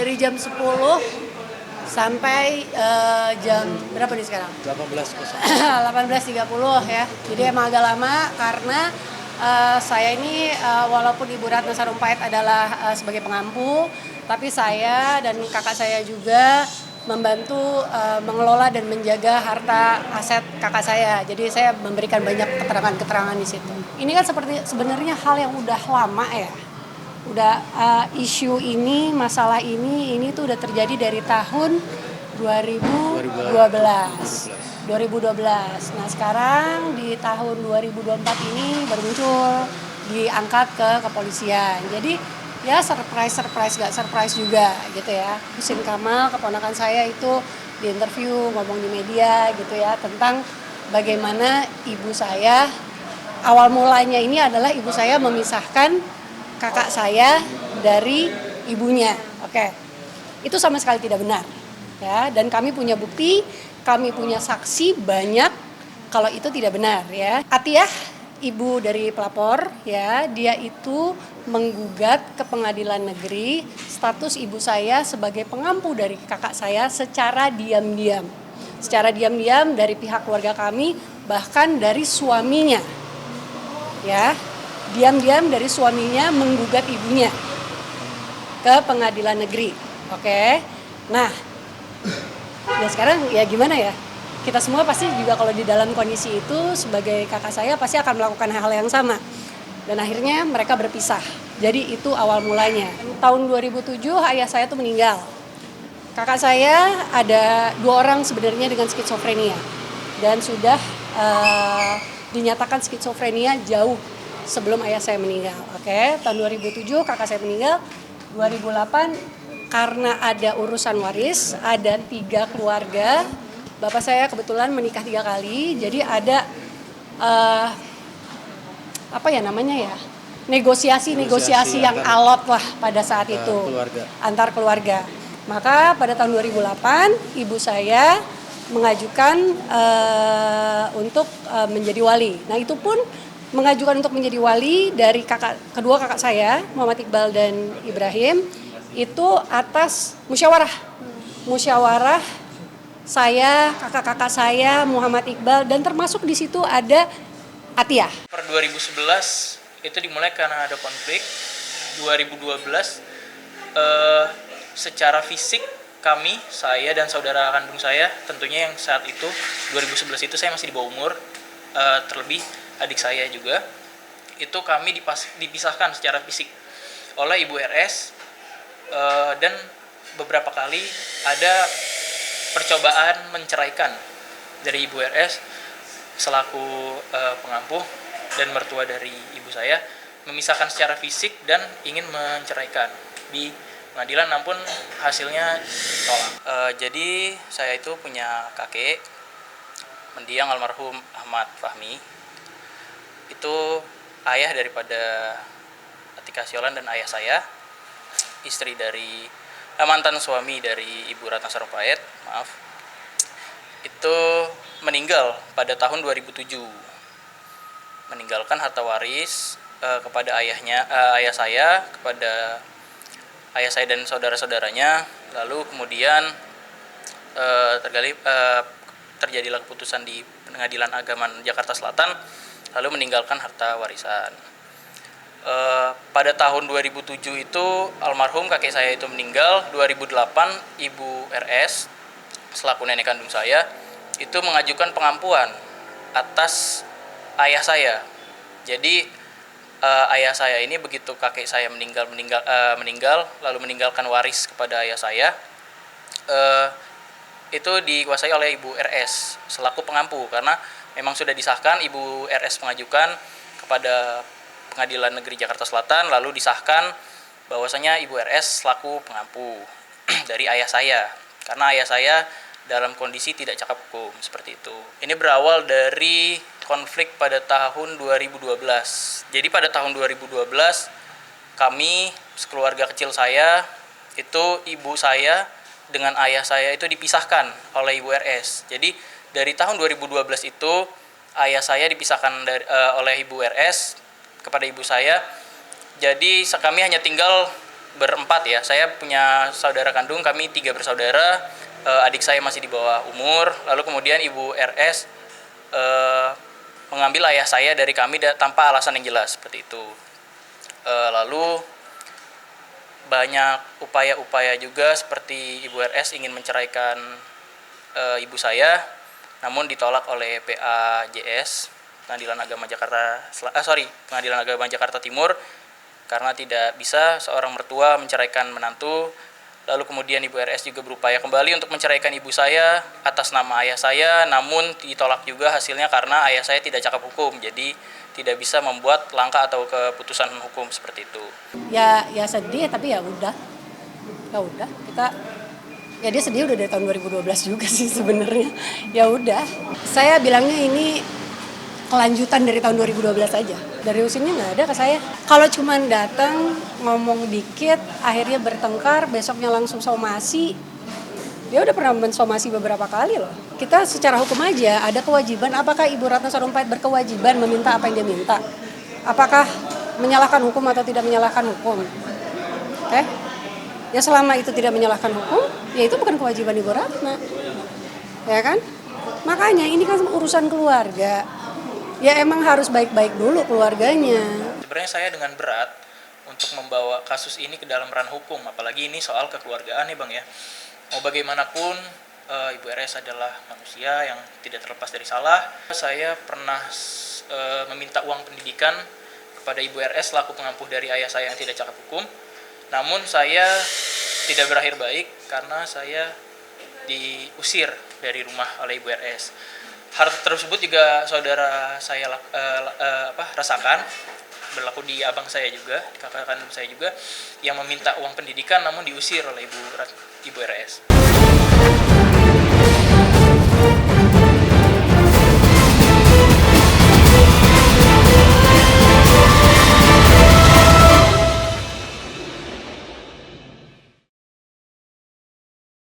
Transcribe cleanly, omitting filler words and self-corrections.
dari jam 10 sampai jam berapa nih sekarang? 18.30 ya. Jadi emang agak lama karena saya ini walaupun Ibu Ratna Sarumpait adalah sebagai pengampu, tapi saya dan kakak saya juga membantu mengelola dan menjaga harta aset kakak saya. Jadi saya memberikan banyak keterangan-keterangan di situ. Ini kan seperti sebenarnya hal yang udah lama ya. Udah isu ini, masalah ini tuh udah terjadi dari tahun 2012. Nah, sekarang di tahun 2024 ini baru muncul, diangkat ke kepolisian. Jadi ya surprise gak surprise juga gitu ya. Husin Kamal, keponakan saya itu di interview ngomong di media gitu ya tentang bagaimana ibu saya, awal mulanya ini adalah ibu saya memisahkan kakak saya dari ibunya. Oke. Itu sama sekali tidak benar. Ya, dan kami punya bukti, kami punya saksi banyak kalau itu tidak benar ya. Atiyah, ibu dari pelapor ya, dia itu menggugat ke pengadilan negeri status ibu saya sebagai pengampu dari kakak saya secara diam-diam. Secara diam-diam dari pihak keluarga kami, bahkan dari suaminya. Ya. Diam-diam dari suaminya menggugat ibunya ke pengadilan negeri. Oke. Nah, ya sekarang ya gimana ya? Kita semua pasti juga kalau di dalam kondisi itu sebagai kakak saya pasti akan melakukan hal yang sama. Dan akhirnya mereka berpisah. Jadi itu awal mulanya. Tahun 2007 ayah saya tuh meninggal. Kakak saya ada 2 orang sebenarnya dengan skizofrenia. Dan sudah dinyatakan skizofrenia jauh sebelum ayah saya meninggal. Oke, tahun 2007 kakak saya meninggal. 2008 karena ada urusan waris, ada 3 keluarga. Bapak saya kebetulan menikah 3 kali, jadi ada apa ya namanya ya, negosiasi yang alot lah pada saat itu antar keluarga. Maka pada tahun 2008 ibu saya mengajukan untuk menjadi wali. Nah itu pun mengajukan untuk menjadi wali dari kedua kakak saya, Muhammad Iqbal dan Ibrahim, itu atas musyawarah saya, kakak-kakak saya, Muhammad Iqbal, dan termasuk di situ ada Atiyah. Per 2011 itu dimulai karena ada konflik. 2012 secara fisik kami, saya dan saudara kandung saya, tentunya yang saat itu 2011 itu saya masih di bawah umur, terlebih adik saya juga, itu kami dipisahkan secara fisik oleh Ibu RS, dan beberapa kali ada percobaan menceraikan dari Ibu RS selaku pengampuh dan mertua dari ibu saya, memisahkan secara fisik dan ingin menceraikan di pengadilan, namun hasilnya ditolak. Jadi saya itu punya kakek mendiang almarhum Ahmad Fahmi. Itu ayah daripada Atika Siolan dan ayah saya, istri dari mantan suami dari Ibu Ratna Sarumpait, itu meninggal pada tahun 2007, meninggalkan harta waris kepada ayah saya, kepada ayah saya dan saudara-saudaranya. Lalu kemudian terjadilah keputusan di Pengadilan Agama Jakarta Selatan, lalu meninggalkan harta warisan. Pada tahun 2007 itu almarhum kakek saya itu meninggal. 2008 Ibu RS selaku nenek kandung saya itu mengajukan pengampuan atas ayah saya. Jadi ayah saya ini begitu kakek saya meninggal lalu meninggalkan waris kepada ayah saya, itu dikuasai oleh Ibu RS selaku pengampu, karena memang sudah disahkan. Ibu RS mengajukan kepada Pengadilan Negeri Jakarta Selatan, lalu disahkan bahwasanya Ibu RS selaku pengampu dari ayah saya, karena ayah saya dalam kondisi tidak cakap hukum, seperti itu. Ini berawal dari konflik pada tahun 2012. Jadi pada tahun 2012 kami sekeluarga kecil saya itu, ibu saya dengan ayah saya itu dipisahkan oleh Ibu RS. Jadi dari tahun 2012 itu ayah saya dipisahkan oleh Ibu RS kepada ibu saya. Jadi kami hanya tinggal berempat ya. Saya punya saudara kandung, kami 3 bersaudara. Adik saya masih di bawah umur. Lalu kemudian Ibu RS mengambil ayah saya dari kami tanpa alasan yang jelas seperti itu. Lalu banyak upaya-upaya juga seperti Ibu RS ingin menceraikan ibu saya, namun ditolak oleh PAJS Pengadilan Agama Jakarta Timur, karena tidak bisa seorang mertua menceraikan menantu. Lalu kemudian Ibu RS juga berupaya kembali untuk menceraikan ibu saya atas nama ayah saya, namun ditolak juga hasilnya karena ayah saya tidak cakap hukum, jadi tidak bisa membuat langkah atau keputusan hukum seperti itu. Ya sedih, tapi ya udah kita ya dia sedih udah dari tahun 2012 juga sih sebenarnya. Ya udah, saya bilangnya ini kelanjutan dari tahun 2012 aja. Dari usinya nggak ada ke saya. Kalau cuman datang ngomong dikit, akhirnya bertengkar, besoknya langsung somasi. Dia udah pernah mensomasi beberapa kali loh. Kita secara hukum aja ada kewajiban. Apakah Ibu Ratna Sarumpait berkewajiban meminta apa yang dia minta? Apakah menyalahkan hukum atau tidak menyalahkan hukum? Oke? Ya selama itu tidak menyalahkan hukum, ya itu bukan kewajiban Ibu Ratna. Ya kan? Makanya ini kan urusan keluarga. Ya emang harus baik-baik dulu keluarganya. Sebenarnya saya dengan berat untuk membawa kasus ini ke dalam ranah hukum, apalagi ini soal kekeluargaan ya Bang ya. Mau bagaimanapun Ibu RS adalah manusia yang tidak terlepas dari salah. Saya pernah meminta uang pendidikan kepada Ibu RS selaku pengampuh dari ayah saya yang tidak cakap hukum. Namun saya tidak berakhir baik karena saya diusir dari rumah oleh Ibu RS. Hal tersebut juga saudara saya rasakan, berlaku di abang saya juga, di kakak kandung saya juga, yang meminta uang pendidikan namun diusir oleh Ibu RS.